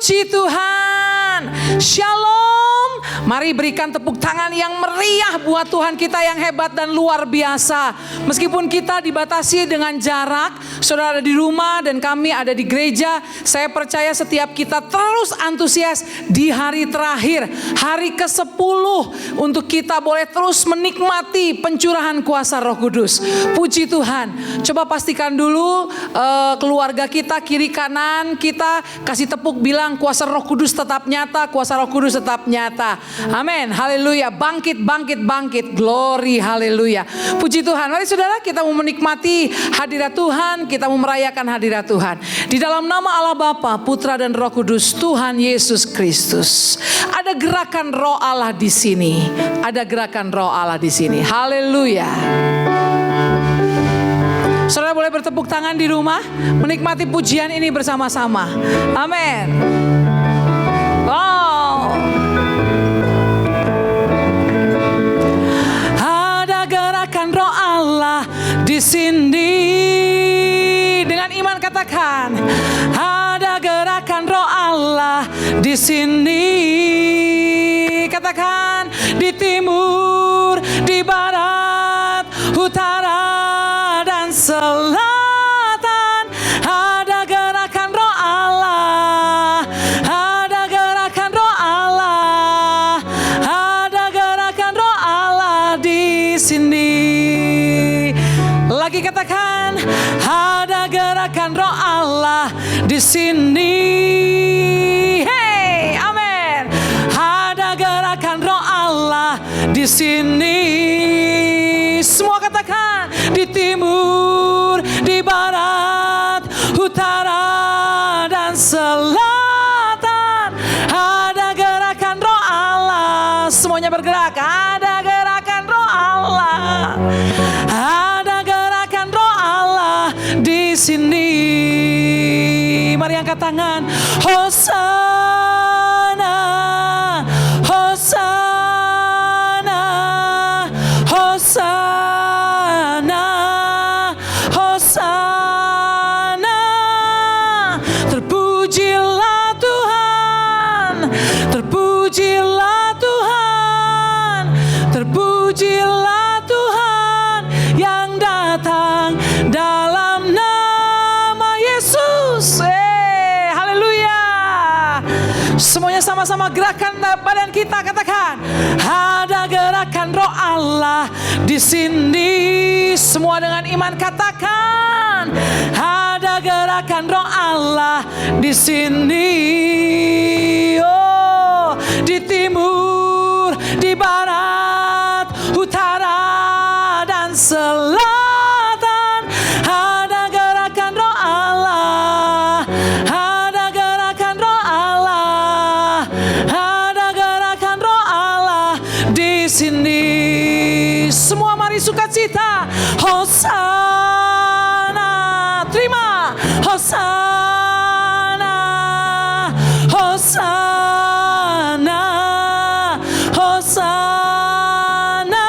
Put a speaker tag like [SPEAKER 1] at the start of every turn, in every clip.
[SPEAKER 1] Puji Tuhan. Shalom. Mari berikan tepuk tangan yang meriah buat Tuhan kita yang hebat dan luar biasa. Meskipun kita dibatasi dengan jarak, saudara ada di rumah dan kami ada di gereja, saya percaya setiap kita terus antusias di hari terakhir, hari ke-10, untuk kita boleh terus menikmati pencurahan kuasa Roh Kudus. Puji Tuhan. Coba pastikan dulu keluarga kita, kiri kanan kita, kasih tepuk, bilang kuasa Roh Kudus tetap nyata, kuasa Roh Kudus tetap nyata. Amin, haleluya. Bangkit, bangkit, bangkit. Glory, haleluya. Puji Tuhan. Mari saudara, kita mau menikmati hadirat Tuhan, kita mau merayakan hadirat Tuhan. Di dalam nama Allah Bapa, Putra dan Roh Kudus, Tuhan Yesus Kristus. Ada gerakan Roh Allah di sini. Ada gerakan Roh Allah di sini. Haleluya. Saudara boleh bertepuk tangan di rumah, menikmati pujian ini bersama-sama. Amin. Wow. Gerakan Roh Allah di sini. Dengan iman katakan, ada gerakan Roh Allah di sini. Katakan, di timur, di barat, utara dan selatan. Ada gerakan Roh Allah. Ada gerakan Roh Allah. Ada gerakan Roh Allah di sini. Lagi katakan, ada gerakan Roh Allah di sini. Hey, amin. Ada gerakan Roh Allah di sini. Semua katakan, di timur, di barat, utara dan selatan. Ada gerakan Roh Allah. Semuanya bergerak. Ada gerakan Roh Allah. Ada gerakan Roh Allah di sini. Mari angkat tangan. Hosana, Hosana, Hosana, Hosana. Terpujilah Tuhan, terpujilah Tuhan, terpujilah Tuhan yang datang dalam nama Yesus. Haleluya. Semuanya sama-sama gerakan badan kita, katakan, ada gerakan Roh Allah di sini. Semua dengan iman katakan, ada gerakan Roh Allah di sini. Oh, di timur, di barat, utara dan selatan. Ada gerakan Roh Allah. Ada gerakan Roh Allah. Ada gerakan Roh Allah di sini. Semua mari sukacita. Hosana. Terima. Hosana. Hosana. Hosana.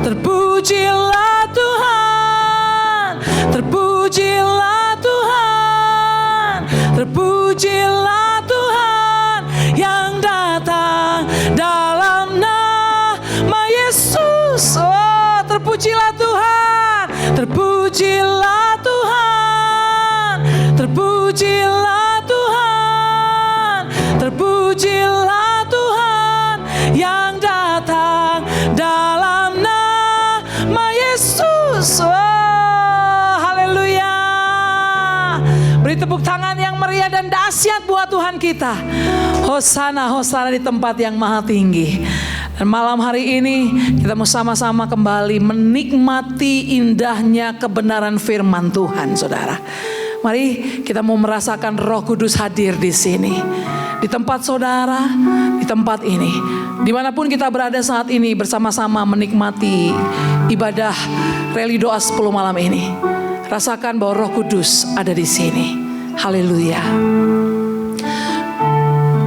[SPEAKER 1] Terpujilah Tuhan. Terpujilah Tuhan. Terpujilah Tuhan yang datang dalam nama Yesus. Oh, terpujilah Tuhan. Terpujilah Tuhan. Terpujilah Tuhan. Terpujilah Tuhan yang datang dalam nama Yesus. Oh, haleluya. Beri tepuk tangan yang meriah dan dahsyat buat Tuhan kita. Hosana, Hosana di tempat yang maha tinggi. Dan malam hari ini kita mau sama-sama kembali menikmati indahnya kebenaran firman Tuhan, saudara. Mari kita mau merasakan Roh Kudus hadir di sini. Di tempat saudara, di tempat ini. Dimanapun kita berada saat ini bersama-sama menikmati ibadah reli doa 10 malam ini. Rasakan bahwa Roh Kudus ada di sini. Haleluya.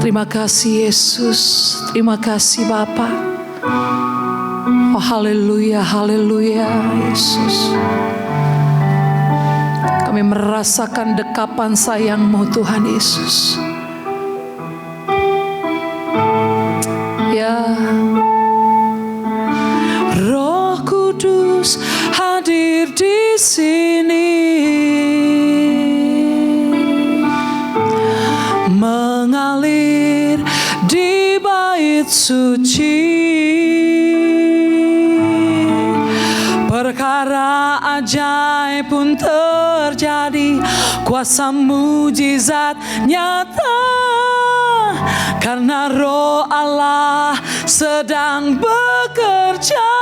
[SPEAKER 1] Terima kasih Yesus. Terima kasih Bapa. Oh haleluya, haleluya Yesus. Kami merasakan dekapan sayang-Mu Tuhan Yesus. Roh Kudus hadir di sini, mengalir di bait suci. Perkara ajaib pun terjadi, kuasa mujizat nyata, karena Roh Allah sedang bekerja.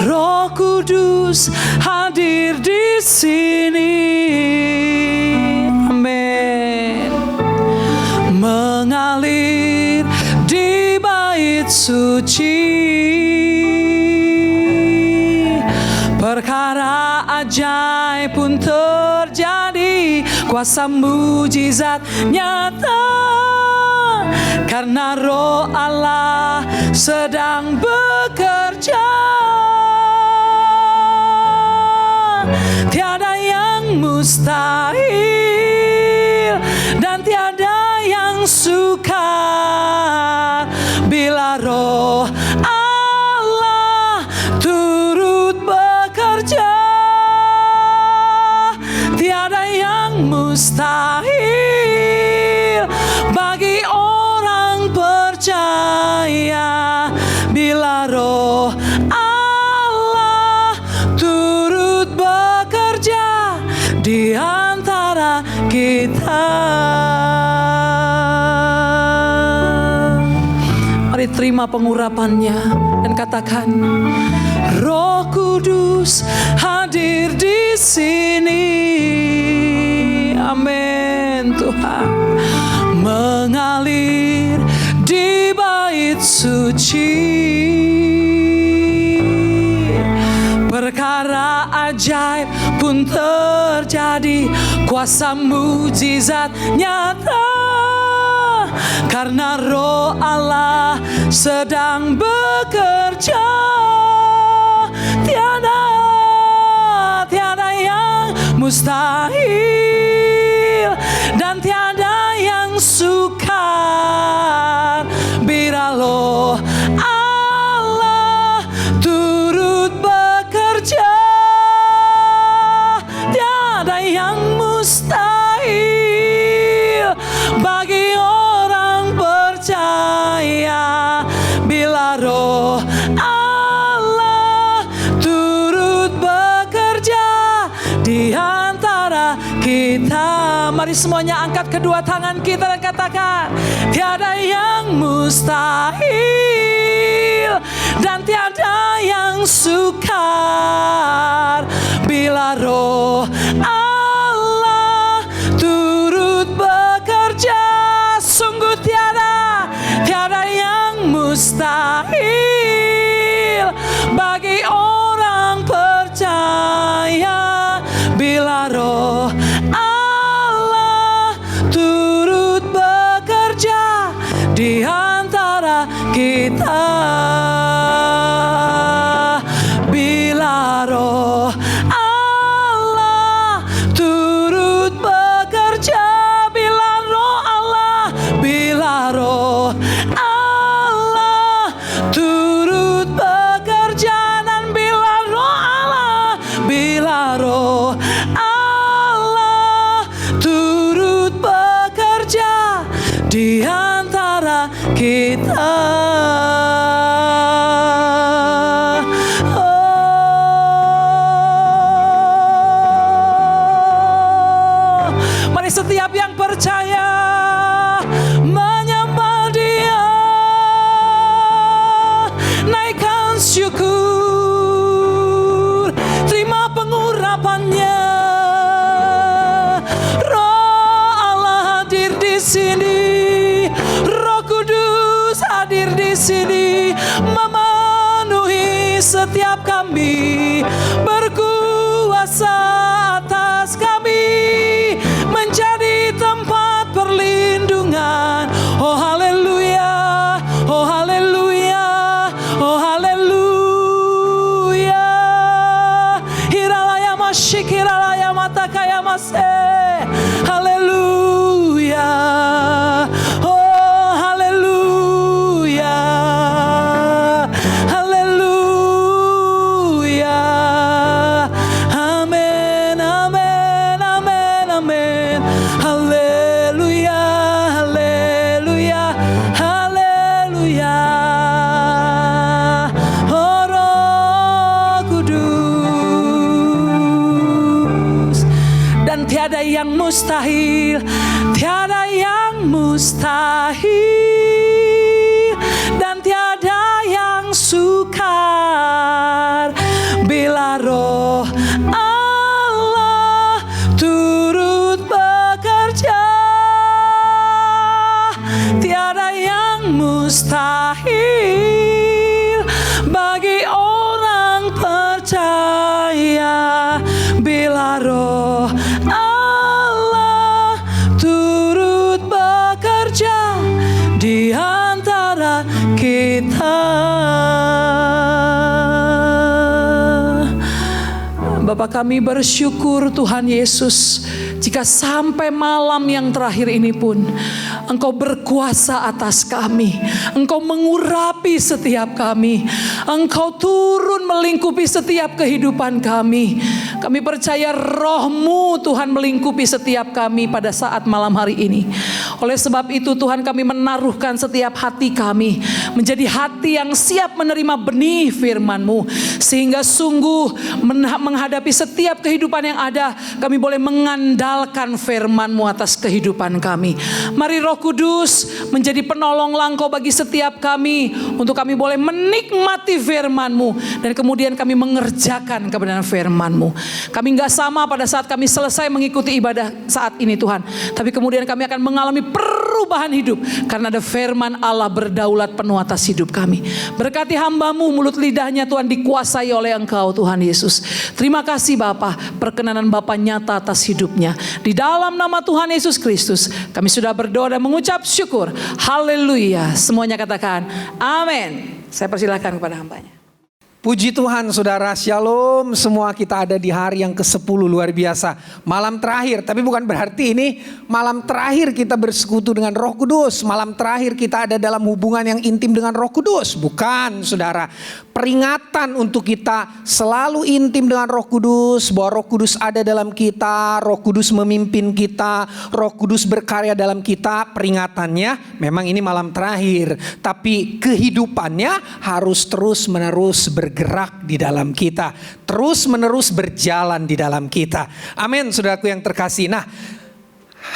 [SPEAKER 1] Roh Kudus hadir di sini. Amin. Mengalir di bait suci. Perkara ajaib pun terjadi, kuasa mujizat nyata, karena Roh Allah sedang bekerja. Tiada yang mustahil dan tiada yang sukar bila Roh Allah turut bekerja. Tiada yang mustahil bagi orang percaya bila Roh Allah turut bekerja di antara kita. Mari terima pengurapannya dan katakan, Roh Kudus hadir di sini. Amin Tuhan. Mengalir di bait suci. Perkara ajaib pun terjadi, kuasa mujizat nyata, karena Roh Allah sedang bekerja. Tiada yang mustahil dan tiada yang sukar bila Roh Allah turut bekerja. Tiada yang mustahil bagi orang percaya bila Roh Allah turut bekerja di antara kita. Mari semuanya angkat kedua tangan kita dan katakan, tiada yang mustahil dan tiada yang sukar bila Roh Allah turut bekerja. Sungguh tiada yang mustahil bagi orang percaya bila Roh Allah turut bekerja di antara kita. Bila Roh Allah turut bekerja, bila Roh Allah turut bekerja, dan bila Roh Allah turut bekerja di antara kita. Mari setiap yang percaya menyembah Dia, naikkan syukur, terima pengurapannya. Roh Allah hadir di sini, Roh Kudus hadir di sini, memenuhi setiap kami, berkuasa atas kami, menjadi tempat perlindungan. Oh haleluya, oh haleluya, oh haleluya. Hiralaya masyik, hiralaya matakaya maseh. Haleluya, mustahil, tiada yang mustahil, dan tiada yang sukar bila Roh Allah turut bekerja. Tiada yang mustahil bagi orang percaya bila Roh Allah turut bekerja di antara kita. Bapa, kami bersyukur Tuhan Yesus, jika sampai malam yang terakhir ini pun Engkau berkuasa atas kami. Engkau mengurapi setiap kami. Engkau turun melingkupi setiap kehidupan kami. Kami percaya Roh-Mu Tuhan melingkupi setiap kami pada saat malam hari ini. Oleh sebab itu Tuhan, kami menaruhkan setiap hati kami menjadi hati yang siap menerima benih firman-Mu, sehingga sungguh menghadapi setiap kehidupan yang ada, kami boleh mengandalkan firman-Mu atas kehidupan kami. Mari Roh Kudus menjadi penolong langkau bagi setiap kami, untuk kami boleh menikmati firman-Mu dan kemudian kami mengerjakan kebenaran firman-Mu. Kami gak sama pada saat kami selesai mengikuti ibadah saat ini Tuhan, tapi kemudian kami akan mengalami perubahan hidup karena ada firman Allah berdaulat penuh atas hidup kami. Berkati hamba-Mu, mulut lidahnya Tuhan dikuasai oleh Engkau Tuhan Yesus. Terima kasih Bapa, perkenanan Bapa nyata atas hidupnya. Di dalam nama Tuhan Yesus Kristus kami sudah berdoa dan mengucap syukur. Haleluya. Semuanya katakan amin. Saya persilakan kepada hambanya.
[SPEAKER 2] Puji Tuhan saudara, shalom semua. Kita ada di hari yang ke-10, luar biasa. Malam terakhir, tapi bukan berarti ini malam terakhir kita bersekutu dengan Roh Kudus. Malam terakhir kita ada dalam hubungan yang intim dengan Roh Kudus. Bukan saudara, peringatan untuk kita selalu intim dengan Roh Kudus. Bahwa Roh Kudus ada dalam kita, Roh Kudus memimpin kita, Roh Kudus berkarya dalam kita. Peringatannya memang ini malam terakhir, tapi kehidupannya harus terus menerus bergerak di dalam kita, terus menerus berjalan di dalam kita. Amin, saudaraku yang terkasih. Nah,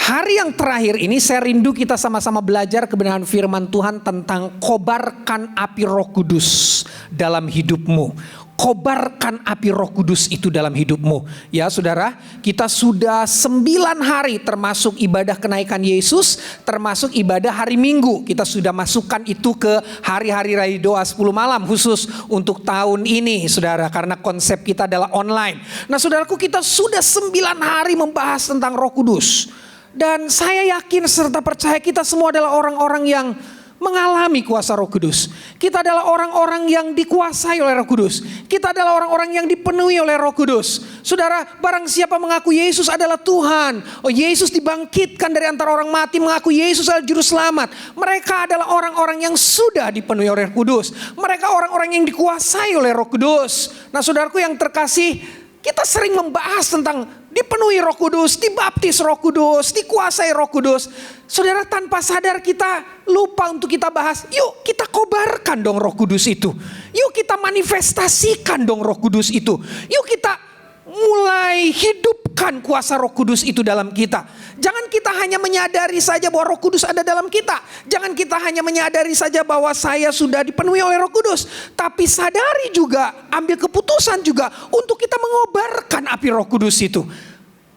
[SPEAKER 2] hari yang terakhir ini saya rindu kita sama-sama belajar kebenaran firman Tuhan tentang kobarkan api Roh Kudus dalam hidupmu. Kobarkan api Roh Kudus itu dalam hidupmu. Ya saudara, kita sudah 9 hari termasuk ibadah kenaikan Yesus, termasuk ibadah hari Minggu. Kita sudah masukkan itu ke hari-hari Raya Doa 10 malam khusus untuk tahun ini saudara, karena konsep kita adalah online. Nah saudaraku, kita sudah 9 hari membahas tentang Roh Kudus. Dan saya yakin serta percaya kita semua adalah orang-orang yang mengalami kuasa Roh Kudus. Kita adalah orang-orang yang dikuasai oleh Roh Kudus. Kita adalah orang-orang yang dipenuhi oleh Roh Kudus. Saudara, barang siapa mengaku Yesus adalah Tuhan, Yesus dibangkitkan dari antara orang mati, mengaku Yesus adalah juru selamat, mereka adalah orang-orang yang sudah dipenuhi oleh Roh Kudus. Mereka orang-orang yang dikuasai oleh Roh Kudus. Nah saudaraku yang terkasih, kita sering membahas tentang dipenuhi Roh Kudus, dibaptis Roh Kudus, dikuasai Roh Kudus. Saudara, tanpa sadar kita lupa untuk kita bahas, yuk kita kobarkan dong Roh Kudus itu. Yuk kita manifestasikan dong Roh Kudus itu. Yuk kita mulai hidupkan kuasa Roh Kudus itu dalam kita. Jangan kita hanya menyadari saja bahwa Roh Kudus ada dalam kita. Jangan kita hanya menyadari saja bahwa saya sudah dipenuhi oleh Roh Kudus. Tapi sadari juga, ambil keputusan juga untuk kita mengobarkan api Roh Kudus itu.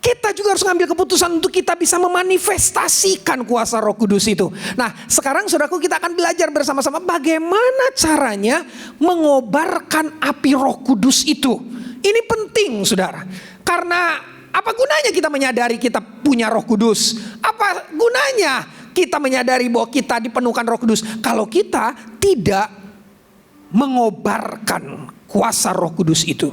[SPEAKER 2] Kita juga harus mengambil keputusan untuk kita bisa memanifestasikan kuasa Roh Kudus itu. Nah, sekarang saudaraku, kita akan belajar bersama-sama bagaimana caranya mengobarkan api Roh Kudus itu. Ini penting, saudara. Karena apa gunanya kita menyadari kita punya Roh Kudus? Apa gunanya kita menyadari bahwa kita dipenuhkan Roh Kudus kalau kita tidak mengobarkan kuasa Roh Kudus itu?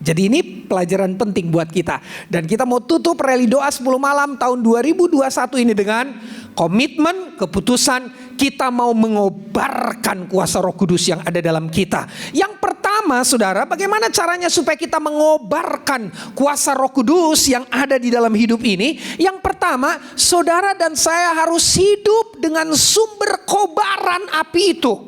[SPEAKER 2] Jadi ini pelajaran penting buat kita. Dan kita mau tutup Rally Doa 10 malam tahun 2021 ini dengan komitmen, keputusan kita mau mengobarkan kuasa Roh Kudus yang ada dalam kita. Yang pertama saudara, bagaimana caranya supaya kita mengobarkan kuasa Roh Kudus yang ada di dalam hidup ini? Yang pertama, saudara dan saya harus hidup dengan sumber kobaran api itu.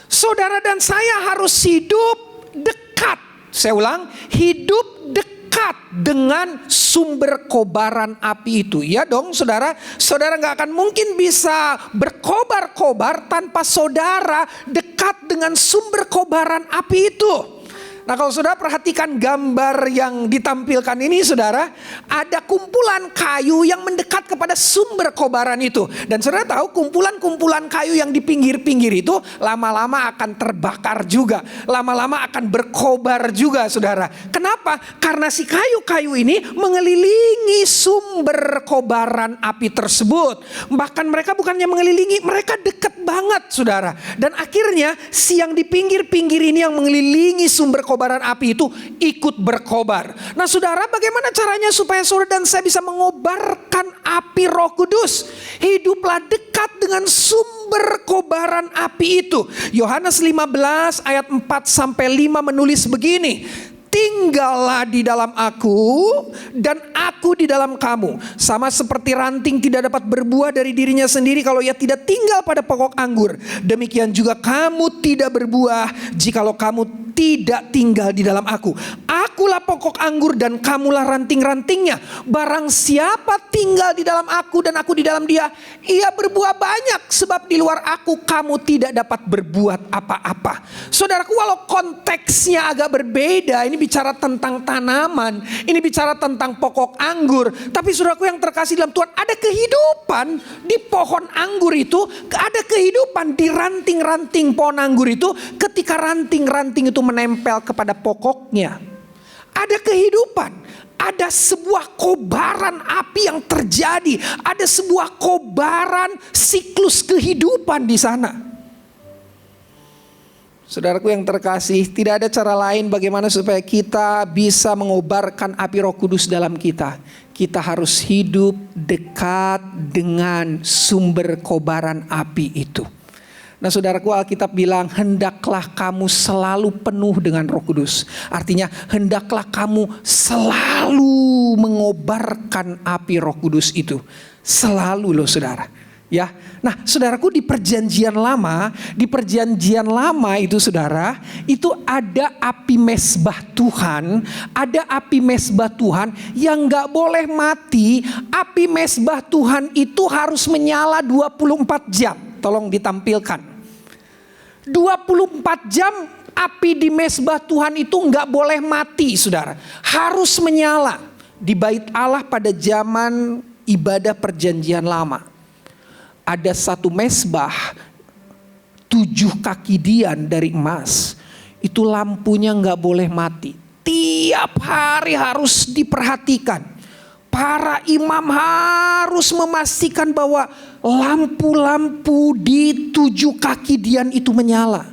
[SPEAKER 2] Saudara dan saya harus hidup dekat. Saya ulang, hidup dekat dekat dengan sumber kobaran api itu. Ya dong saudara, saudara gak akan mungkin bisa berkobar-kobar tanpa saudara dekat dengan sumber kobaran api itu. Nah kalau saudara perhatikan gambar yang ditampilkan ini saudara, ada kumpulan kayu yang mendekat kepada sumber kobaran itu. Dan saudara tahu kumpulan-kumpulan kayu yang di pinggir-pinggir itu lama-lama akan terbakar juga. Lama-lama akan berkobar juga saudara. Kenapa? Karena si kayu-kayu ini mengelilingi sumber kobaran api tersebut. Bahkan mereka bukannya mengelilingi, mereka dekat banget saudara. Dan akhirnya si yang di pinggir-pinggir ini yang mengelilingi sumber kobaran api itu ikut berkobar. Nah saudara, bagaimana caranya supaya saudara dan saya bisa mengobarkan api Roh Kudus? Hiduplah dekat dengan sumber kobaran api itu. Yohanes 15 ayat 4-5 menulis begini. Tinggallah di dalam aku dan aku di dalam kamu. Sama seperti ranting tidak dapat berbuah dari dirinya sendiri kalau ia tidak tinggal pada pokok anggur. Demikian juga kamu tidak berbuah jikalau kamu tidak tinggal di dalam aku. Akulah pokok anggur dan kamulah ranting-rantingnya. Barang siapa tinggal di dalam aku dan aku di dalam dia, ia berbuah banyak. Sebab di luar aku kamu tidak dapat berbuat apa-apa. Saudaraku, walau konteksnya agak berbeda, ini bicara tentang tanaman, ini bicara tentang pokok anggur. Tapi saudaraku yang terkasih dalam Tuhan, ada kehidupan di pohon anggur itu, ada kehidupan di ranting-ranting pohon anggur itu ketika ranting-ranting itu menempel kepada pokoknya. Ada kehidupan, ada sebuah kobaran api yang terjadi, ada sebuah kobaran siklus kehidupan di sana. Saudaraku yang terkasih, tidak ada cara lain bagaimana supaya kita bisa mengobarkan api Roh Kudus dalam kita. Kita harus hidup dekat dengan sumber kobaran api itu. Nah saudaraku, Alkitab bilang hendaklah kamu selalu penuh dengan Roh Kudus. Artinya hendaklah kamu selalu mengobarkan api Roh Kudus itu. Selalu loh saudara. Ya, nah saudaraku, di perjanjian lama itu saudara, itu ada api mezbah Tuhan, ada api mezbah Tuhan yang gak boleh mati. Api mezbah Tuhan itu harus menyala 24 jam. Tolong ditampilkan. 24 jam api di mezbah Tuhan itu gak boleh mati saudara. Harus menyala. Di bait Allah pada zaman ibadah perjanjian lama, ada satu mezbah 7 kaki dian dari emas. Itu lampunya gak boleh mati. Tiap hari harus diperhatikan. Para imam harus memastikan bahwa lampu-lampu di 7 kaki dian itu menyala.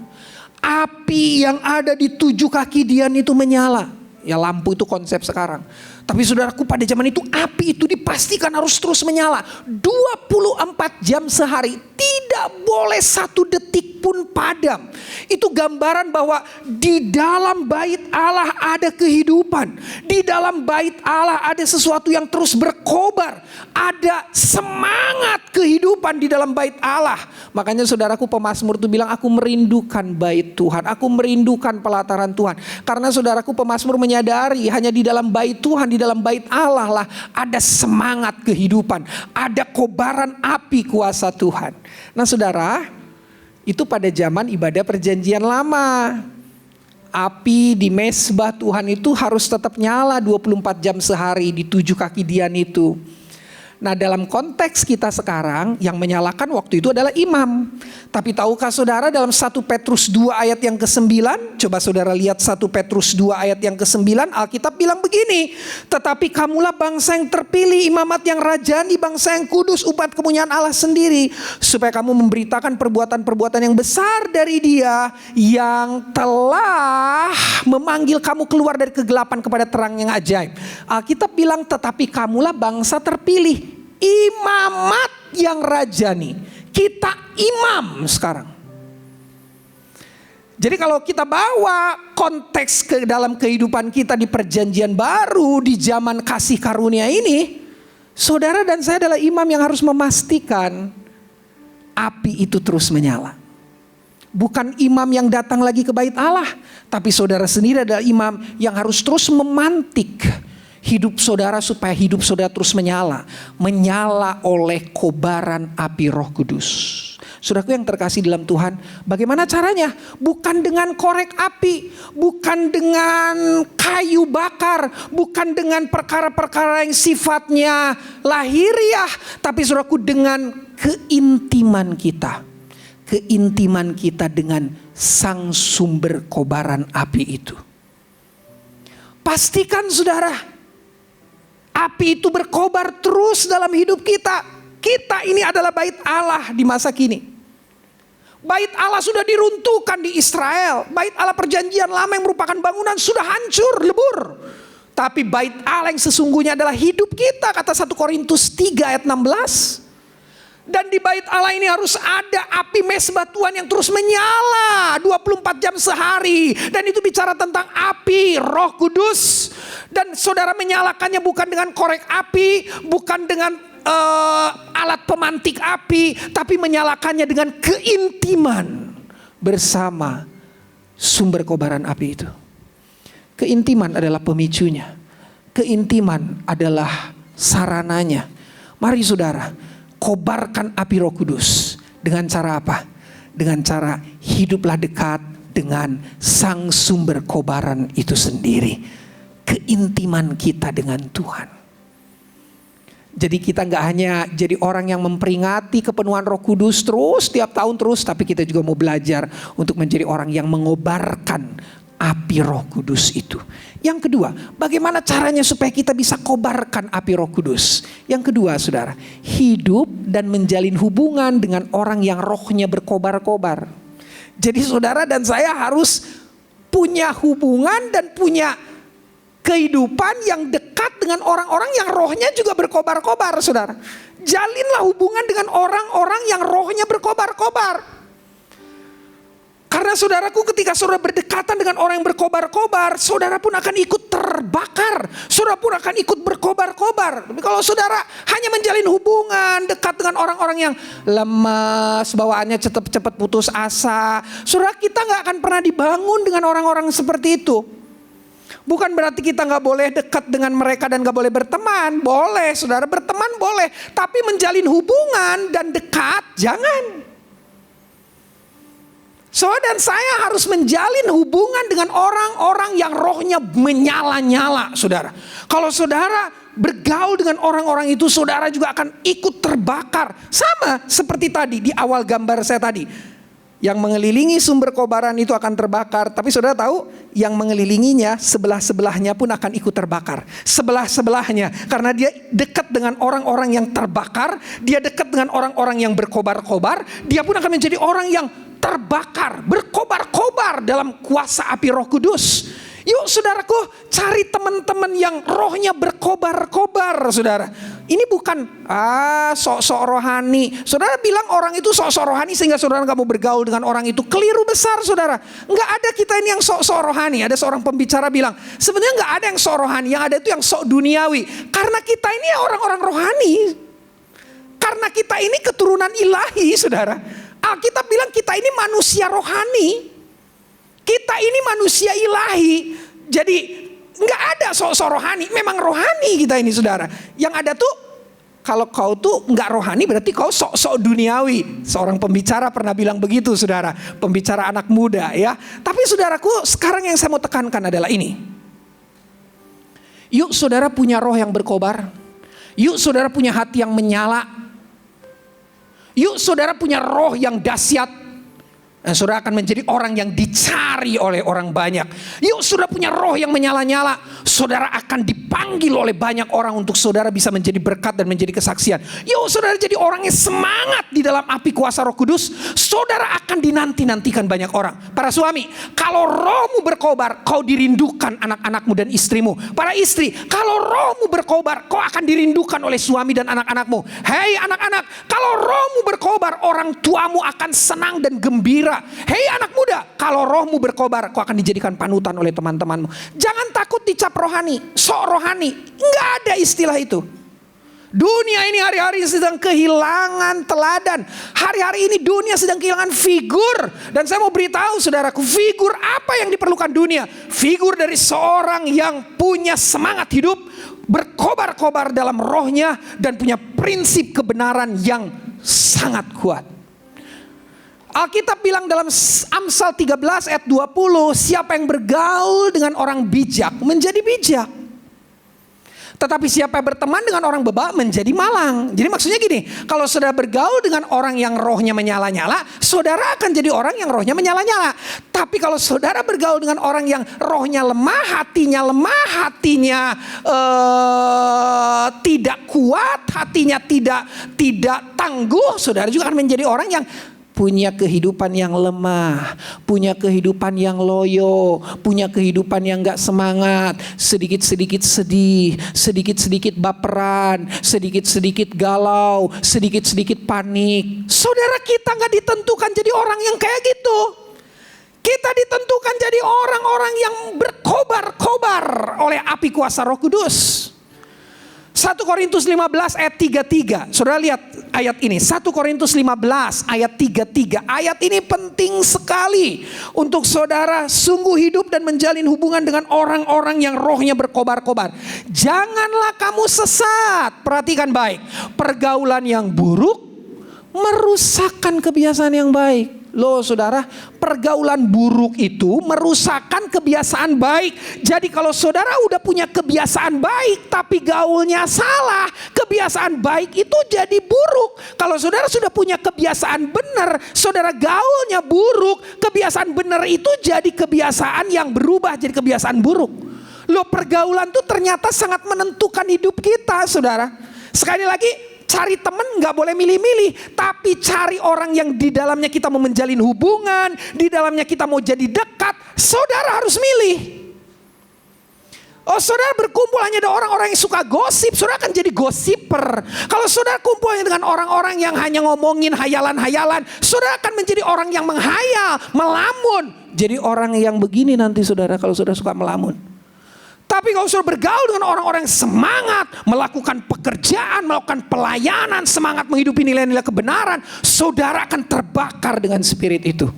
[SPEAKER 2] Api yang ada di 7 kaki dian itu menyala. Ya lampu itu konsep sekarang. Tapi saudaraku, pada zaman itu api itu dipastikan harus terus menyala 24 jam sehari. Tidak boleh 1 detik pun padam. Itu gambaran bahwa di dalam bait Allah ada kehidupan. Di dalam bait Allah ada sesuatu yang terus berkobar. Ada semangat kehidupan di dalam bait Allah. Makanya saudaraku, pemazmur itu bilang, aku merindukan bait Tuhan. Aku merindukan pelataran Tuhan. Karena saudaraku, pemazmur menyadari hanya di dalam bait Tuhan, di dalam bait Allah lah ada semangat kehidupan, ada kobaran api kuasa Tuhan. Nah saudara, itu pada zaman ibadah perjanjian lama. Api di mezbah Tuhan itu harus tetap nyala 24 jam sehari di 7 kaki dian itu. Nah dalam konteks kita sekarang yang menyalakan waktu itu adalah imam. Tapi tahukah saudara dalam 1 Petrus 2 ayat yang ke-9. Coba saudara lihat 1 Petrus 2 ayat yang ke-9. Alkitab bilang begini. Tetapi kamulah bangsa yang terpilih, imamat yang rajani, bangsa yang kudus, umat kepunyaan Allah sendiri. Supaya kamu memberitakan perbuatan-perbuatan yang besar dari Dia yang telah memanggil kamu keluar dari kegelapan kepada terang yang ajaib. Alkitab bilang tetapi kamulah bangsa terpilih, imamat yang rajani. Kita imam sekarang. Jadi kalau kita bawa konteks ke dalam kehidupan kita di perjanjian baru, di zaman kasih karunia ini, saudara dan saya adalah imam yang harus memastikan api itu terus menyala. Bukan imam yang datang lagi ke bait Allah, tapi saudara sendiri adalah imam yang harus terus memantik hidup saudara supaya hidup saudara terus menyala. Menyala oleh kobaran api Roh Kudus. Saudaraku yang terkasih dalam Tuhan, bagaimana caranya? Bukan dengan korek api, bukan dengan kayu bakar, bukan dengan perkara-perkara yang sifatnya lahiriah, tapi saudaraku dengan keintiman kita. Keintiman kita dengan sang sumber kobaran api itu. Pastikan saudara, api itu berkobar terus dalam hidup kita. Kita ini adalah bait Allah di masa kini. Bait Allah sudah diruntuhkan di Israel. Bait Allah perjanjian lama yang merupakan bangunan sudah hancur, lebur. Tapi bait Allah yang sesungguhnya adalah hidup kita, kata 1 Korintus 3 ayat 16. Dan di bait Allah ini harus ada api mesbah Tuhan yang terus menyala 24 jam sehari. Dan itu bicara tentang api Roh Kudus. Dan saudara menyalakannya bukan dengan korek api, bukan dengan alat pemantik api, tapi menyalakannya dengan keintiman bersama sumber kobaran api itu. Keintiman adalah pemicunya. Keintiman adalah sarananya. Mari saudara, kobarkan api Roh Kudus. Dengan cara apa? Dengan cara hiduplah dekat dengan sang sumber kobaran itu sendiri. Keintiman kita dengan Tuhan. Jadi kita gak hanya jadi orang yang memperingati kepenuhan Roh Kudus terus, tiap tahun terus, tapi kita juga mau belajar untuk menjadi orang yang mengobarkan api Roh Kudus itu. Yang kedua, bagaimana caranya supaya kita bisa kobarkan api Roh Kudus? Yang kedua saudara, hidup dan menjalin hubungan dengan orang yang rohnya berkobar-kobar. Jadi saudara dan saya harus punya hubungan dan punya kehidupan yang dekat dengan orang-orang yang rohnya juga berkobar-kobar, saudara. Jalinlah hubungan dengan orang-orang yang rohnya berkobar-kobar. Karena saudaraku, ketika saudara berdekatan dengan orang yang berkobar-kobar, saudara pun akan ikut terbakar. Saudara pun akan ikut berkobar-kobar. Tapi kalau saudara hanya menjalin hubungan dekat dengan orang-orang yang lemas, bawaannya cepat-cepat putus asa, saudara, kita gak akan pernah dibangun dengan orang-orang seperti itu. Bukan berarti kita gak boleh dekat dengan mereka dan gak boleh berteman. Boleh, saudara, berteman boleh. Tapi menjalin hubungan dan dekat, jangan. Saudara dan saya harus menjalin hubungan dengan orang-orang yang rohnya menyala-nyala, saudara. Kalau saudara bergaul dengan orang-orang itu, saudara juga akan ikut terbakar. Sama seperti tadi di awal gambar saya tadi. Yang mengelilingi sumber kobaran itu akan terbakar. Tapi saudara tahu, yang mengelilinginya sebelah-sebelahnya pun akan ikut terbakar. Sebelah-sebelahnya. Karena dia dekat dengan orang-orang yang terbakar. Dia dekat dengan orang-orang yang berkobar-kobar. Dia pun akan menjadi orang yang terbakar, berkobar-kobar dalam kuasa api Roh Kudus. Yuk saudaraku, cari teman-teman yang rohnya berkobar-kobar, saudara. Ini bukan sok-sok rohani. Saudara bilang orang itu sok-sok rohani sehingga saudara gak mau bergaul dengan orang itu. Keliru besar, saudara. Gak ada kita ini yang sok-sok rohani. Ada seorang pembicara bilang, sebenarnya gak ada yang sok rohani. Yang ada itu yang sok duniawi. Karena kita ini orang-orang rohani. Karena kita ini keturunan ilahi, saudara. Alkitab bilang kita ini manusia rohani. Kita ini manusia ilahi. Jadi gak ada sok-sok rohani. Memang rohani kita ini, saudara. Yang ada tuh, kalau kau tuh gak rohani berarti kau sok-sok duniawi. Seorang pembicara pernah bilang begitu, saudara. Pembicara anak muda ya. Tapi saudaraku, sekarang yang saya mau tekankan adalah ini. Yuk saudara punya roh yang berkobar. Yuk saudara punya hati yang menyala. Yuk saudara punya roh yang dahsyat. Dan saudara akan menjadi orang yang dicari oleh orang banyak. Yuk saudara punya roh yang menyala-nyala. Saudara akan dipanggil oleh banyak orang untuk saudara bisa menjadi berkat dan menjadi kesaksian. Yuk saudara jadi orang yang semangat di dalam api kuasa Roh Kudus. Saudara akan dinanti-nantikan banyak orang. Para suami, kalau rohmu berkobar, kau dirindukan anak-anakmu dan istrimu. Para istri, kalau rohmu berkobar, kau akan dirindukan oleh suami dan anak-anakmu. Hei anak-anak, kalau rohmu berkobar, orang tuamu akan senang dan gembira. Hei anak muda, kalau rohmu berkobar, kau akan dijadikan panutan oleh teman-temanmu. Jangan takut dicap rohani, sok rohani. Enggak ada istilah itu. Dunia ini hari-hari sedang kehilangan teladan. Hari-hari ini dunia sedang kehilangan figur. Dan saya mau beritahu saudaraku, figur apa yang diperlukan dunia? Figur dari seorang yang punya semangat hidup, berkobar-kobar dalam rohnya, dan punya prinsip kebenaran yang sangat kuat. Alkitab bilang dalam Amsal 13 ayat 20, siapa yang bergaul dengan orang bijak menjadi bijak. Tetapi siapa yang berteman dengan orang beba menjadi malang. Jadi maksudnya gini, kalau saudara bergaul dengan orang yang rohnya menyala-nyala, saudara akan jadi orang yang rohnya menyala-nyala. Tapi kalau saudara bergaul dengan orang yang rohnya lemah, hatinya tidak kuat, hatinya tidak tangguh, saudara juga akan menjadi orang yang punya kehidupan yang lemah, punya kehidupan yang loyo, punya kehidupan yang gak semangat, sedikit-sedikit sedih, sedikit-sedikit baperan, sedikit-sedikit galau, sedikit-sedikit panik. Saudara, kita gak ditentukan jadi orang yang kayak gitu. Kita ditentukan jadi orang-orang yang berkobar-kobar oleh api kuasa Roh Kudus. 1 Korintus 15 ayat 33. Saudara lihat ayat ini. 1 Korintus 15 ayat 33. Ayat ini penting sekali untuk saudara sungguh hidup dan menjalin hubungan dengan orang-orang yang rohnya berkobar-kobar. Janganlah kamu sesat. Perhatikan baik. Pergaulan yang buruk merusakkan kebiasaan yang baik. Loh saudara, pergaulan buruk itu merusakkan kebiasaan baik. Jadi kalau saudara udah punya kebiasaan baik tapi gaulnya salah, kebiasaan baik itu jadi buruk. Kalau saudara sudah punya kebiasaan benar, saudara gaulnya buruk, kebiasaan benar itu jadi kebiasaan yang berubah jadi kebiasaan buruk. Loh, pergaulan itu ternyata sangat menentukan hidup kita, saudara. Sekali lagi, cari teman gak boleh milih-milih, tapi cari orang yang di dalamnya kita mau menjalin hubungan, di dalamnya kita mau jadi dekat. Saudara harus milih. Oh, saudara berkumpul hanya ada orang-orang yang suka gosip, saudara akan jadi gosiper. Kalau saudara kumpul dengan orang-orang yang hanya ngomongin hayalan-hayalan, saudara akan menjadi orang yang menghayal, melamun. Jadi orang yang begini nanti saudara, kalau saudara suka melamun. Tapi kalau saudara bergaul dengan orang-orang yang semangat melakukan pekerjaan, melakukan pelayanan, semangat menghidupi nilai-nilai kebenaran, saudara akan terbakar dengan spirit itu.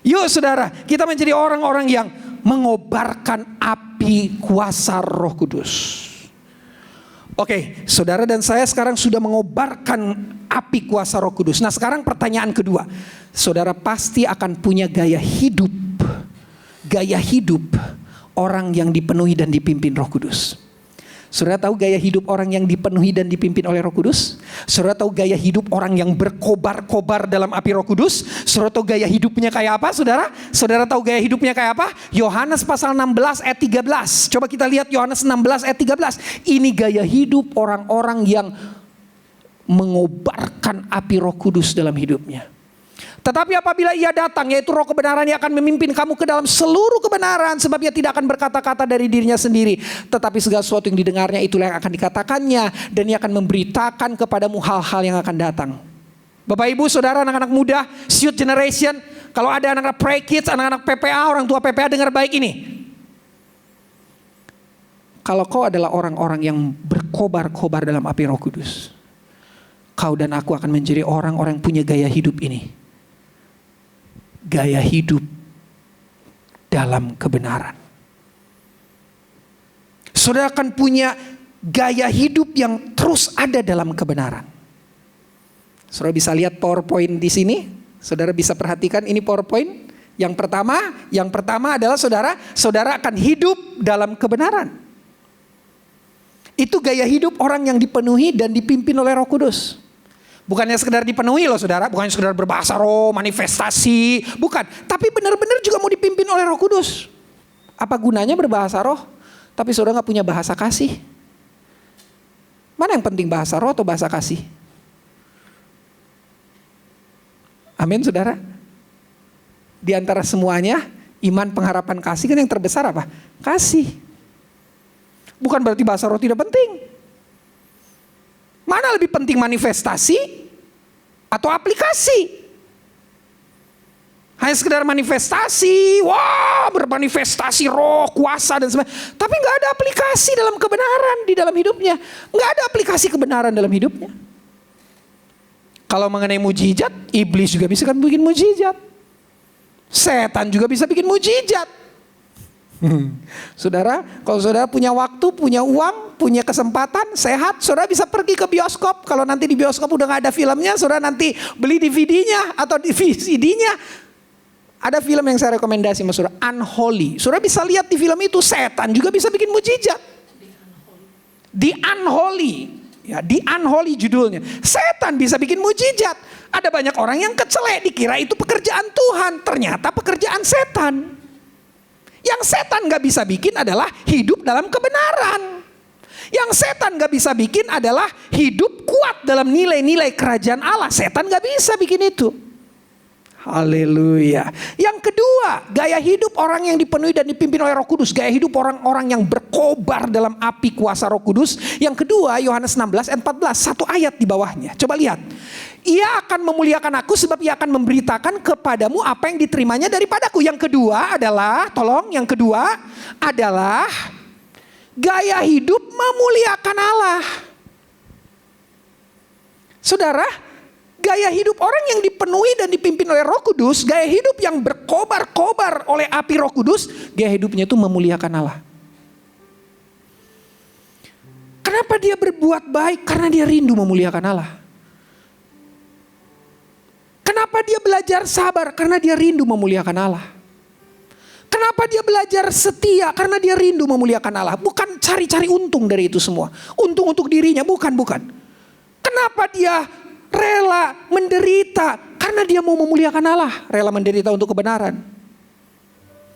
[SPEAKER 2] Yuk saudara, kita menjadi orang-orang yang mengobarkan api kuasa Roh Kudus. Oke, saudara dan saya sekarang sudah mengobarkan api kuasa Roh Kudus. Nah, sekarang pertanyaan kedua. Saudara pasti akan punya gaya hidup orang yang dipenuhi dan dipimpin Roh Kudus. Saudara tahu gaya hidup orang yang dipenuhi dan dipimpin oleh Roh Kudus? Saudara tahu gaya hidup orang yang berkobar-kobar dalam api Roh Kudus? Saudara tahu gaya hidupnya kayak apa, saudara? Saudara tahu gaya hidupnya kayak apa? Yohanes pasal 16 ayat 13. Coba kita lihat Yohanes 16 ayat 13. Ini gaya hidup orang-orang yang mengobarkan api Roh Kudus dalam hidupnya. Tetapi apabila ia datang, yaitu Roh kebenaran, ia akan memimpin kamu ke dalam seluruh kebenaran, sebab ia tidak akan berkata-kata dari dirinya sendiri, tetapi segala sesuatu yang didengarnya itulah yang akan dikatakannya, dan ia akan memberitakan kepadamu hal-hal yang akan datang. Bapak ibu saudara, anak-anak muda, youth generation, kalau ada anak-anak pray kids, anak-anak PPA, orang tua PPA, dengar baik ini. Kalau kau adalah orang-orang yang berkobar-kobar dalam api Roh Kudus, kau dan aku akan menjadi orang-orang yang punya gaya hidup ini. Gaya hidup dalam kebenaran. Saudara akan punya gaya hidup yang terus ada dalam kebenaran. Saudara bisa lihat PowerPoint di sini. Saudara bisa perhatikan ini PowerPoint. Yang pertama adalah saudara akan hidup dalam kebenaran. Itu gaya hidup orang yang dipenuhi dan dipimpin oleh Roh Kudus. Bukannya sekedar dipenuhi loh saudara, bukannya sekedar berbahasa roh, manifestasi, bukan. Tapi benar-benar juga mau dipimpin oleh Roh Kudus. Apa gunanya berbahasa roh, tapi saudara gak punya bahasa kasih? Mana yang penting, bahasa roh atau bahasa kasih? Amin saudara. Di antara semuanya, iman, pengharapan, kasih kan yang terbesar apa? Kasih. Bukan berarti bahasa roh tidak penting. Mana lebih penting, manifestasi atau aplikasi? Hanya sekedar manifestasi, wah bermanifestasi roh, kuasa dan sebagainya. Tapi gak ada aplikasi dalam kebenaran di dalam hidupnya. Gak ada aplikasi kebenaran dalam hidupnya. Kalau mengenai mujizat, iblis juga bisa kan bikin mujizat. Setan juga bisa bikin mujizat. Saudara, kalau saudara punya waktu, punya uang, punya kesempatan, sehat, saudara bisa pergi ke bioskop. Kalau nanti di bioskop udah gak ada filmnya, saudara nanti beli DVD-nya atau DVD-nya. Ada film yang saya rekomendasi sama saudara, Unholy. Saudara bisa lihat di film itu, setan juga bisa bikin mujizat. The Unholy. Ya, The Unholy judulnya. Setan bisa bikin mujizat. Ada banyak orang yang kecelek, dikira itu pekerjaan Tuhan. Ternyata pekerjaan setan. Yang setan gak bisa bikin adalah hidup dalam kebenaran. Yang setan gak bisa bikin adalah hidup kuat dalam nilai-nilai kerajaan Allah. Setan gak bisa bikin itu. Haleluya. Yang kedua, gaya hidup orang yang dipenuhi dan dipimpin oleh Roh Kudus. Gaya hidup orang-orang yang berkobar dalam api kuasa Roh Kudus. Yang kedua, Yohanes 16 ayat 14. Satu ayat di bawahnya. Coba lihat. Ia akan memuliakan aku sebab ia akan memberitakan kepadamu apa yang diterimanya daripadaku. Yang kedua adalah, tolong, yang kedua adalah gaya hidup memuliakan Allah. Saudara, gaya hidup orang yang dipenuhi dan dipimpin oleh Roh Kudus, gaya hidup yang berkobar-kobar oleh api Roh Kudus, gaya hidupnya itu memuliakan Allah. Kenapa dia berbuat baik? Karena dia rindu memuliakan Allah. Kenapa dia belajar sabar? Karena dia rindu memuliakan Allah. Kenapa dia belajar setia? Karena dia rindu memuliakan Allah. Bukan cari-cari untung dari itu semua. Untung untuk dirinya, bukan. Kenapa dia rela menderita? Karena dia mau memuliakan Allah. Rela menderita untuk kebenaran.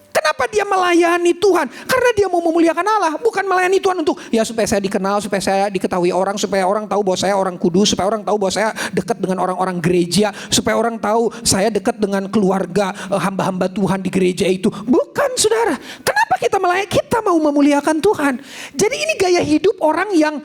[SPEAKER 2] Kenapa dia melayani Tuhan? Karena dia mau memuliakan Allah. Bukan melayani Tuhan untuk ya supaya saya dikenal, supaya saya diketahui orang, supaya orang tahu bahwa saya orang kudus, supaya orang tahu bahwa saya dekat dengan orang-orang gereja, supaya orang tahu saya dekat dengan keluarga hamba-hamba Tuhan di gereja itu. Bukan, saudara. Kenapa kita melayani? Kita mau memuliakan Tuhan. Jadi ini gaya hidup orang yang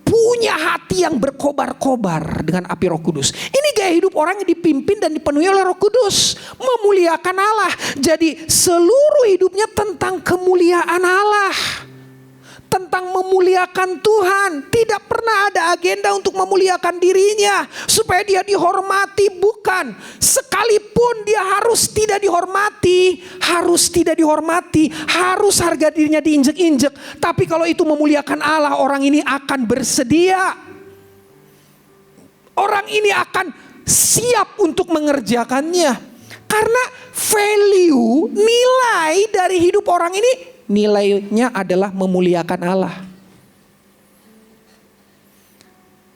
[SPEAKER 2] punya hati yang berkobar-kobar dengan api Roh Kudus. Ini gaya hidup orang yang dipimpin dan dipenuhi oleh Roh Kudus. Memuliakan Allah. Jadi seluruh hidupnya tentang kemuliaan Allah. Tentang memuliakan Tuhan. Tidak pernah ada agenda untuk memuliakan dirinya. Supaya dia dihormati. Bukan. Sekalipun dia harus tidak dihormati. Harus harga dirinya diinjek-injek. Tapi kalau itu memuliakan Allah, orang ini akan bersedia. Orang ini akan siap untuk mengerjakannya. Karena value, nilai dari hidup orang ini, nilainya adalah memuliakan Allah.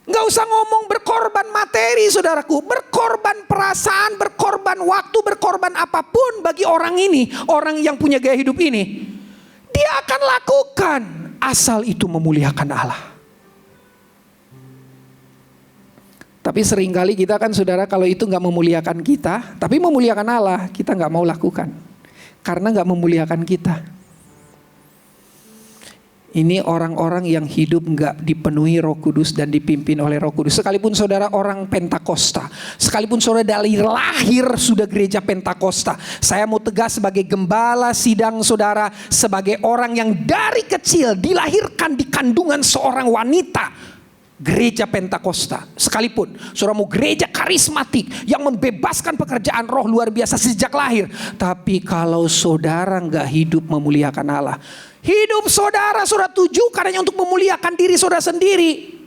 [SPEAKER 2] Gak usah ngomong berkorban materi, saudaraku. Berkorban perasaan, berkorban waktu, berkorban apapun bagi orang ini. Orang yang punya gaya hidup ini. Dia akan lakukan asal itu memuliakan Allah. Tapi seringkali kita kan, saudara, kalau itu gak memuliakan kita, tapi memuliakan Allah, kita gak mau lakukan. Karena gak memuliakan kita. Ini orang-orang yang hidup gak dipenuhi Roh Kudus dan dipimpin oleh Roh Kudus. Sekalipun saudara orang Pentakosta, sekalipun saudara dari lahir sudah gereja Pentakosta. Saya mau tegas sebagai gembala sidang saudara, sebagai orang yang dari kecil dilahirkan di kandungan seorang wanita gereja Pentakosta. Sekalipun saudara mau gereja karismatik yang membebaskan pekerjaan roh luar biasa sejak lahir. Tapi kalau saudara gak hidup memuliakan Allah, hidup saudara tujukan hanya untuk memuliakan diri saudara sendiri.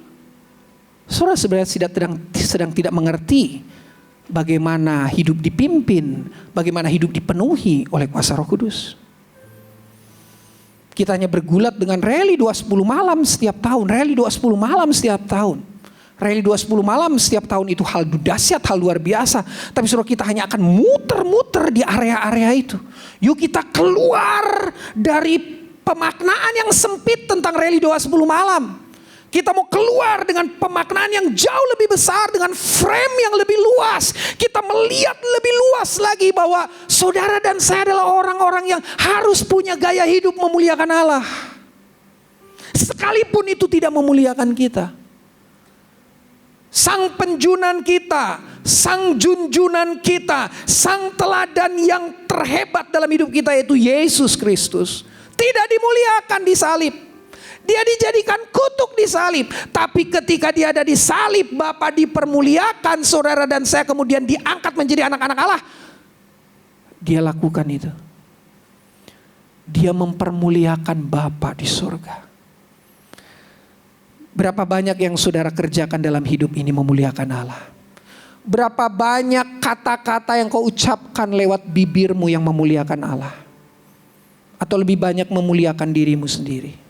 [SPEAKER 2] Saudara sebenarnya sedang tidak mengerti bagaimana hidup dipimpin, bagaimana hidup dipenuhi oleh kuasa Roh Kudus. Kita hanya bergulat dengan rally 210 malam setiap tahun. Rally 210 malam setiap tahun. Rally 210 malam setiap tahun itu hal dahsyat, hal luar biasa. Tapi saudara, kita hanya akan muter-muter di area-area itu. Yuk kita keluar dari pemaknaan yang sempit tentang rally 210 malam. Kita mau keluar dengan pemaknaan yang jauh lebih besar, dengan frame yang lebih luas. Kita melihat lebih luas lagi bahwa saudara dan saya adalah orang-orang yang harus punya gaya hidup memuliakan Allah. Sekalipun itu tidak memuliakan kita. Sang penjunan kita, sang junjunan kita, sang teladan yang terhebat dalam hidup kita, yaitu Yesus Kristus, tidak dimuliakan di salib. Dia dijadikan kutuk di salib. Tapi ketika dia ada di salib, Bapa dipermuliakan, saudara dan saya kemudian diangkat menjadi anak-anak Allah. Dia lakukan itu. Dia mempermuliakan Bapa di surga. Berapa banyak yang saudara kerjakan dalam hidup ini memuliakan Allah? Berapa banyak kata-kata yang kau ucapkan lewat bibirmu yang memuliakan Allah? Atau lebih banyak memuliakan dirimu sendiri?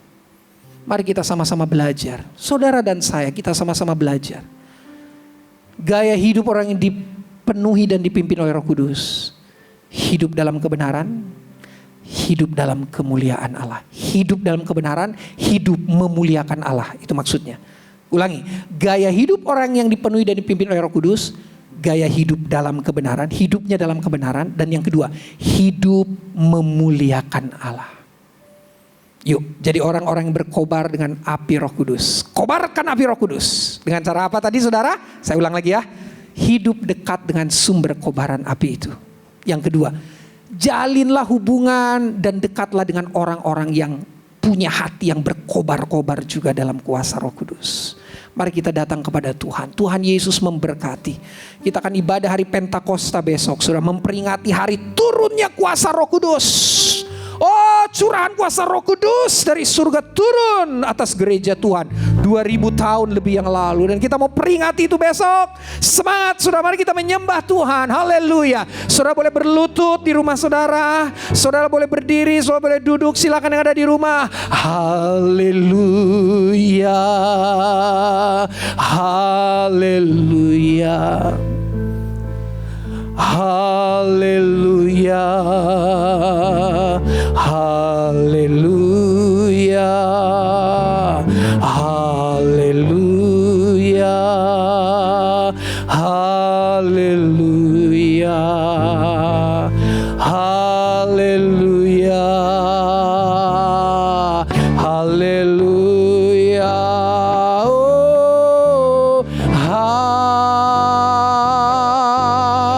[SPEAKER 2] Mari kita sama-sama belajar. Saudara dan saya, kita sama-sama belajar. Gaya hidup orang yang dipenuhi dan dipimpin oleh Roh Kudus. Hidup dalam kebenaran, hidup dalam kemuliaan Allah. Hidup dalam kebenaran, hidup memuliakan Allah. Itu maksudnya. Ulangi, gaya hidup orang yang dipenuhi dan dipimpin oleh Roh Kudus, gaya hidup dalam kebenaran, hidupnya dalam kebenaran. Dan yang kedua, hidup memuliakan Allah. Yuk, jadi orang-orang yang berkobar dengan api Roh Kudus. Kobarkan api Roh Kudus. Dengan cara apa tadi saudara? Saya ulang lagi ya. Hidup dekat dengan sumber kobaran api itu. Yang kedua, jalinlah hubungan dan dekatlah dengan orang-orang yang punya hati yang berkobar-kobar juga dalam kuasa Roh Kudus. Mari kita datang kepada Tuhan. Tuhan Yesus memberkati. Kita akan ibadah hari Pentakosta besok. Sudah memperingati hari turunnya kuasa Roh Kudus. Oh, curahan kuasa Roh Kudus dari surga turun atas gereja Tuhan 2000 tahun lebih yang lalu. Dan kita mau peringati itu besok. Semangat saudara, mari kita menyembah Tuhan. Haleluya. Saudara boleh berlutut di rumah saudara. Saudara boleh berdiri, saudara boleh duduk. Silakan yang ada di rumah. Haleluya. Haleluya. Haleluya. Haleluya. Haleluya. Haleluya. Haleluya. Haleluya. Oh,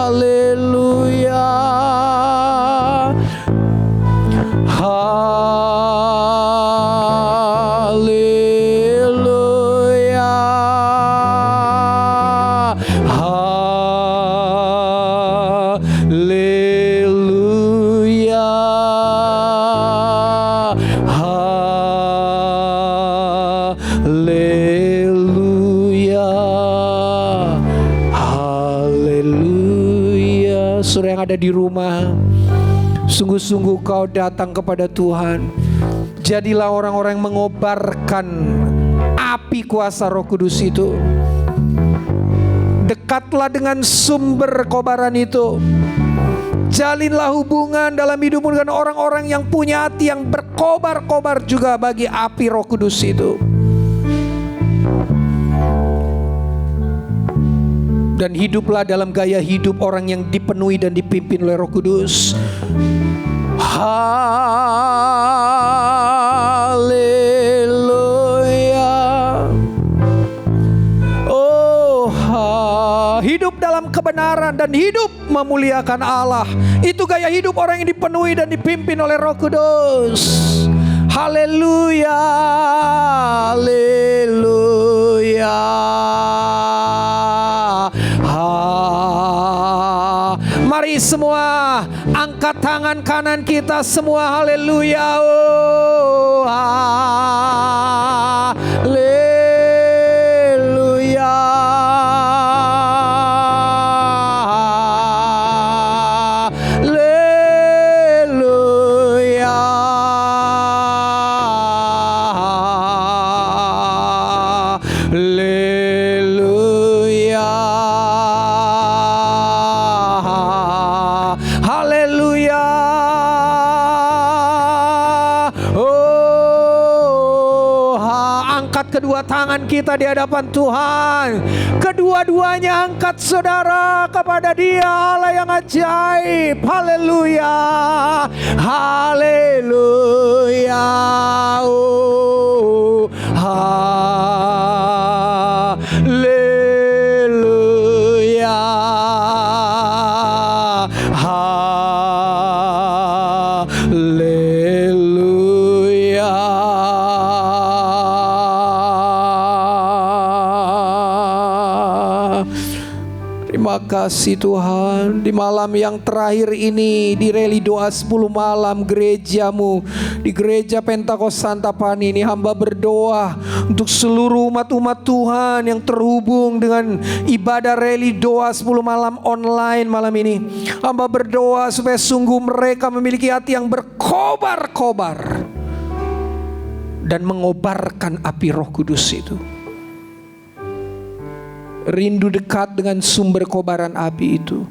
[SPEAKER 2] haleluya. Saudara yang ada di rumah, sungguh-sungguh kau datang kepada Tuhan. Jadilah orang-orang yang mengobarkan api kuasa Roh Kudus itu. Dekatlah dengan sumber kobaran itu. Jalinlah hubungan dalam hidupmu dengan orang-orang yang punya hati yang berkobar-kobar juga bagi api Roh Kudus itu. Dan hiduplah dalam gaya hidup orang yang dipenuhi dan dipimpin oleh Roh Kudus. Haleluya. Oh, hidup dalam kebenaran dan hidup memuliakan Allah. Itu gaya hidup orang yang dipenuhi dan dipimpin oleh Roh Kudus. Haleluya. Haleluya. Mari semua angkat tangan kanan kita semua. Haleluya. Oh, haleluya. Haleluya. Haleluya. Oh, angkat kedua tangan kita di hadapan Tuhan. Kedua-duanya angkat saudara kepada Dia, Allah yang ajaib. Haleluya. Haleluya. Oh, haleluya. Terima kasih Tuhan, di malam yang terakhir ini di Reli Doa 10 malam gerejamu, di Gereja Pentakosta Santapani ini hamba berdoa untuk seluruh umat-umat Tuhan yang terhubung dengan ibadah Reli Doa 10 malam online malam ini. Hamba berdoa supaya sungguh mereka memiliki hati yang berkobar-kobar dan mengobarkan api Roh Kudus itu. Rindu dekat dengan sumber kobaran api itu.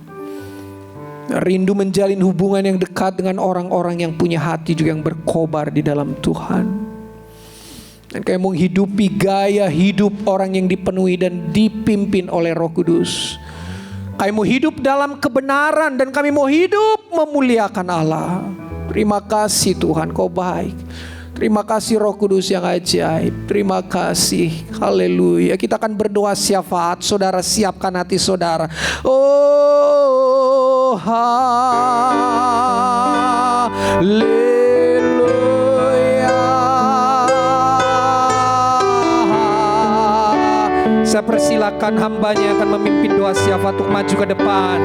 [SPEAKER 2] Rindu menjalin hubungan yang dekat dengan orang-orang yang punya hati juga yang berkobar di dalam Tuhan. Dan kami menghidupi gaya hidup orang yang dipenuhi dan dipimpin oleh Roh Kudus. Kami mau hidup dalam kebenaran dan kami mau hidup memuliakan Allah. Terima kasih Tuhan, Kau baik. Terima kasih Roh Kudus yang ajaib. Terima kasih. Haleluya. Kita akan berdoa syafaat. Saudara siapkan hati saudara. Oh, haleluya. Saya persilakan hambanya akan memimpin doa syafaat untuk maju ke depan.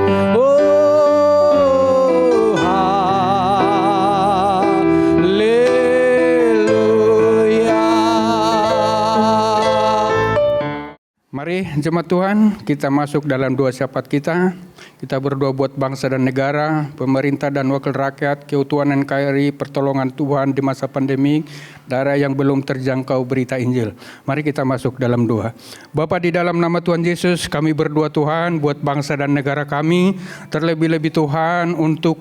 [SPEAKER 3] Mari jemaat Tuhan, kita masuk dalam doa syafaat kita. Kita berdoa buat bangsa dan negara, pemerintah dan wakil rakyat, keutuhan NKRI, pertolongan Tuhan di masa pandemi, daerah yang belum terjangkau berita Injil. Mari kita masuk dalam doa. Bapa, di dalam nama Tuhan Yesus, kami berdoa Tuhan buat bangsa dan negara kami, terlebih-lebih Tuhan untuk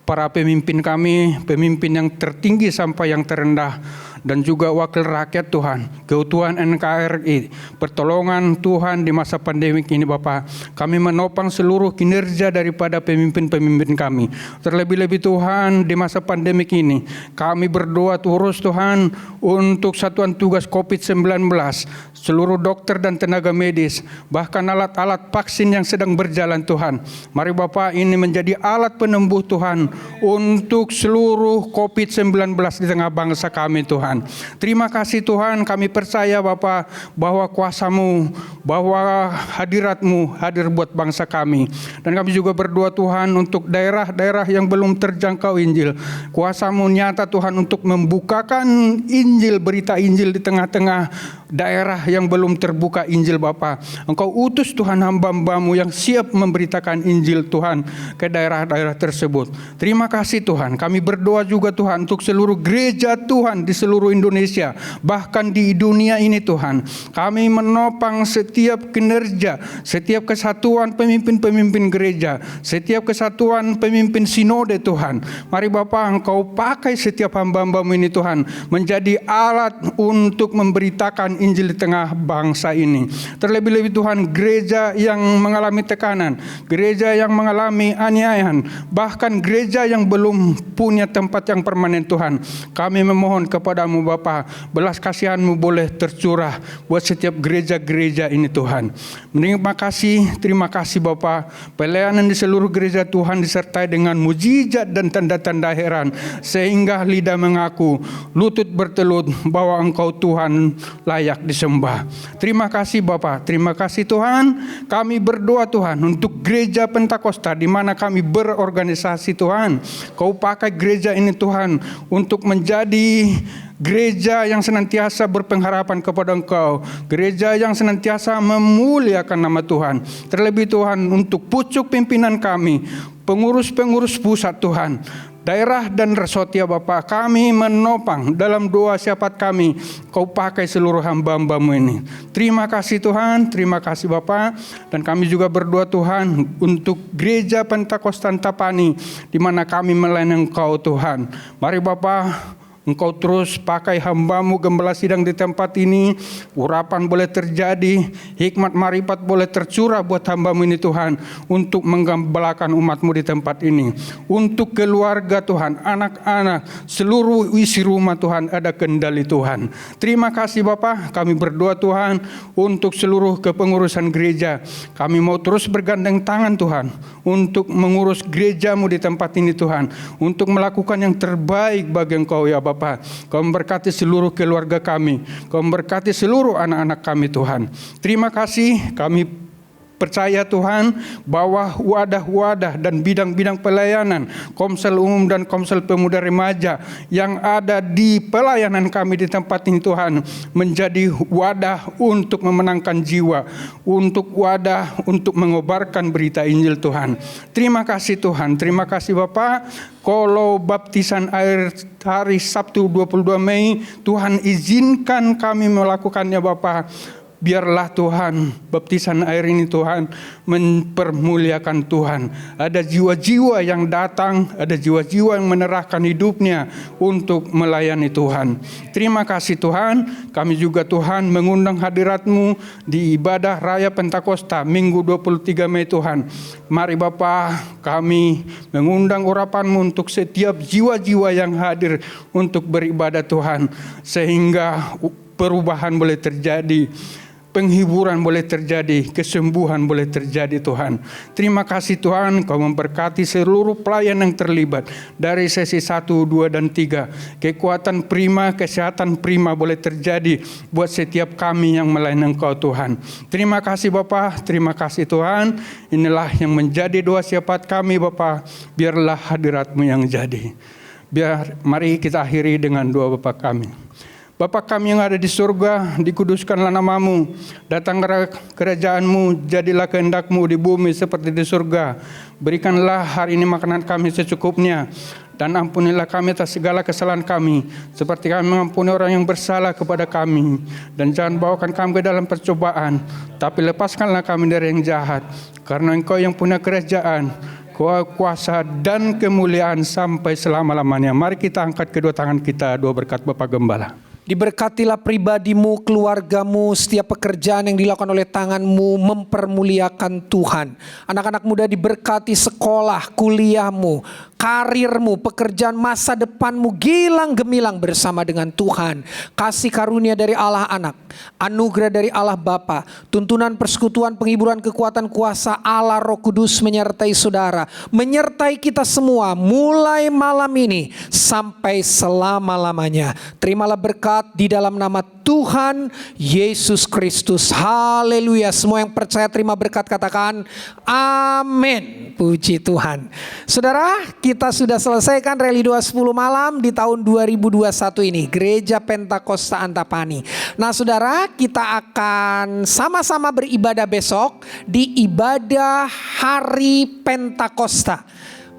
[SPEAKER 3] para pemimpin kami, pemimpin yang tertinggi sampai yang terendah, dan juga wakil rakyat Tuhan, keutuhan NKRI, pertolongan Tuhan di masa pandemik ini Bapa. Kami menopang seluruh kinerja daripada pemimpin-pemimpin kami. Terlebih-lebih Tuhan di masa pandemik ini, kami berdoa terus Tuhan untuk Satuan Tugas COVID-19, seluruh dokter dan tenaga medis, bahkan alat-alat vaksin yang sedang berjalan Tuhan. Mari Bapa, ini menjadi alat penembus Tuhan untuk seluruh COVID-19 di tengah bangsa kami Tuhan. Terima kasih Tuhan, kami percaya Bapa bahwa kuasa-Mu, bahwa hadirat-Mu hadir buat bangsa kami. Dan kami juga berdoa Tuhan untuk daerah-daerah yang belum terjangkau Injil. Kuasa-Mu nyata Tuhan untuk membukakan Injil, berita Injil di tengah-tengah daerah yang belum terbuka Injil Bapa. Engkau utus Tuhan hamba-Hamba-Mu yang siap memberitakan Injil Tuhan ke daerah-daerah tersebut. Terima kasih Tuhan, kami berdoa juga Tuhan untuk seluruh gereja Tuhan di seluruh Indonesia, bahkan di dunia ini Tuhan. Kami menopang setiap kinerja, setiap kesatuan pemimpin-pemimpin gereja, setiap kesatuan pemimpin sinode Tuhan. Mari Bapa, Engkau pakai setiap hamba-Hamba-Mu ini Tuhan menjadi alat untuk memberitakan Injil di tengah bangsa ini. Terlebih-lebih Tuhan, gereja yang mengalami tekanan, gereja yang mengalami aniayaan, bahkan gereja yang belum punya tempat yang permanen Tuhan. Kami memohon kepada-Mu Bapa, belas kasihan-Mu boleh tercurah buat setiap gereja-gereja ini Tuhan. Terima kasih Bapa, pelayanan di seluruh gereja Tuhan disertai dengan mujizat dan tanda-tanda heran, sehingga lidah mengaku, lutut bertelut bahwa Engkau Tuhan layak disembah. Terima kasih Bapa, terima kasih Tuhan. Kami berdoa Tuhan untuk gereja Pentakosta di mana kami berorganisasi Tuhan. Kau pakai gereja ini Tuhan untuk menjadi gereja yang senantiasa berpengharapan kepada Engkau, gereja yang senantiasa memuliakan nama Tuhan. Terlebih Tuhan untuk pucuk pimpinan kami, pengurus-pengurus pusat Tuhan, daerah dan resort ya Bapa, kami menopang dalam doa syafaat kami. Kau pakai seluruh hamba-Hamba-Mu ini. Terima kasih Tuhan, terima kasih Bapa. Dan kami juga berdoa Tuhan untuk gereja Pentakosta Santapani di mana kami melayani Engkau Tuhan. Mari Bapa, Engkau terus pakai hamba-Mu gembala sidang di tempat ini. Urapan boleh terjadi, hikmat marifat boleh tercurah buat hamba-Mu ini Tuhan, untuk menggembalakan umat-Mu di tempat ini. Untuk keluarga Tuhan, anak-anak, seluruh isi rumah Tuhan, ada kendali Tuhan. Terima kasih Bapa, kami berdoa Tuhan untuk seluruh kepengurusan gereja. Kami mau terus bergandeng tangan Tuhan untuk mengurus gereja-Mu di tempat ini Tuhan, untuk melakukan yang terbaik bagi Engkau ya Bapa. Kau memberkati seluruh keluarga kami, Kau memberkati seluruh anak-anak kami Tuhan. Terima kasih, kami percaya Tuhan bahwa wadah-wadah dan bidang-bidang pelayanan Komsel Umum dan Komsel Pemuda Remaja yang ada di pelayanan kami di tempat ini Tuhan, menjadi wadah untuk memenangkan jiwa, untuk wadah untuk mengobarkan berita Injil Tuhan. Terima kasih Tuhan, terima kasih Bapak. Kalau baptisan air hari Sabtu 22 Mei, Tuhan izinkan kami melakukannya Bapak. Biarlah Tuhan, baptisan air ini Tuhan mempermuliakan Tuhan. Ada jiwa-jiwa yang datang, ada jiwa-jiwa yang menyerahkan hidupnya untuk melayani Tuhan. Terima kasih Tuhan, kami juga Tuhan mengundang hadirat-Mu di ibadah Raya Pentakosta Minggu 23 Mei Tuhan. Mari Bapa, kami mengundang urapan-Mu untuk setiap jiwa-jiwa yang hadir untuk beribadah Tuhan, sehingga perubahan boleh terjadi, penghiburan boleh terjadi, kesembuhan boleh terjadi Tuhan. Terima kasih Tuhan, Kau memberkati seluruh pelayan yang terlibat dari sesi 1, 2, dan 3. Kekuatan prima, kesehatan prima boleh terjadi buat setiap kami yang melayani Engkau Tuhan. Terima kasih Bapa, terima kasih Tuhan. Inilah yang menjadi doa syafaat kami Bapa. Biarlah hadirat-Mu yang jadi. Mari kita akhiri dengan doa Bapa kami. Bapa kami yang ada di surga, dikuduskanlah nama-Mu, datanglah kerajaan-Mu, jadilah kehendak-Mu di bumi seperti di surga. Berikanlah hari ini makanan kami secukupnya, dan ampunilah kami atas segala kesalahan kami, seperti kami mengampuni orang yang bersalah kepada kami. Dan jangan bawakan kami ke dalam percobaan, tapi lepaskanlah kami dari yang jahat, karena Engkau yang punya kerajaan, kuasa dan kemuliaan sampai selama-lamanya. Mari kita angkat kedua tangan kita, doa berkat Bapak Gembala.
[SPEAKER 2] Diberkatilah pribadimu, keluargamu, setiap pekerjaan yang dilakukan oleh tanganmu mempermuliakan Tuhan. Anak-anak muda diberkati sekolah, kuliahmu, karirmu, pekerjaan masa depanmu gilang gemilang bersama dengan Tuhan. Kasih karunia dari Allah Anak, anugerah dari Allah Bapa, tuntunan persekutuan, penghiburan, kekuatan, kuasa Allah Roh Kudus menyertai saudara, menyertai kita semua mulai malam ini sampai selama-lamanya. Terimalah berkat di dalam nama Tuhan Yesus Kristus. Haleluya. Semua yang percaya terima berkat katakan amin. Puji Tuhan. Saudara, kita sudah selesaikan Reli Doa 10 malam di tahun 2021 ini, Gereja Pentakosta Antapani. Nah saudara, kita akan sama-sama beribadah besok di ibadah Hari Pentakosta.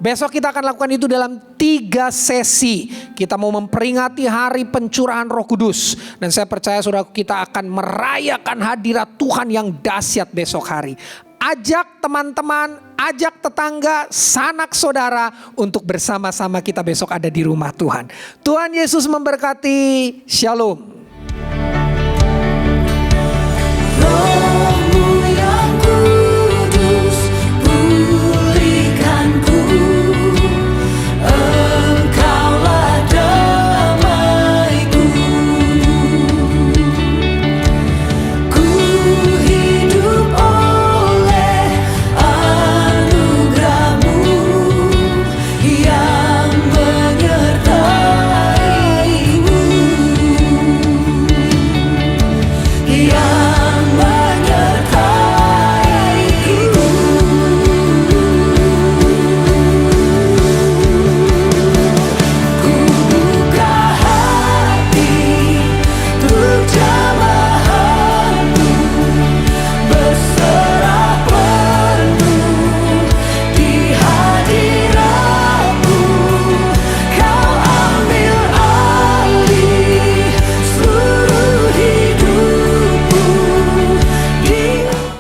[SPEAKER 2] Besok kita akan lakukan itu dalam 3 sesi. Kita mau memperingati hari pencurahan Roh Kudus. Dan saya percaya saudara, kita akan merayakan hadirat Tuhan yang dahsyat besok hari. Ajak teman-teman, ajak tetangga, sanak saudara untuk bersama-sama kita besok ada di rumah Tuhan. Tuhan Yesus memberkati. Shalom.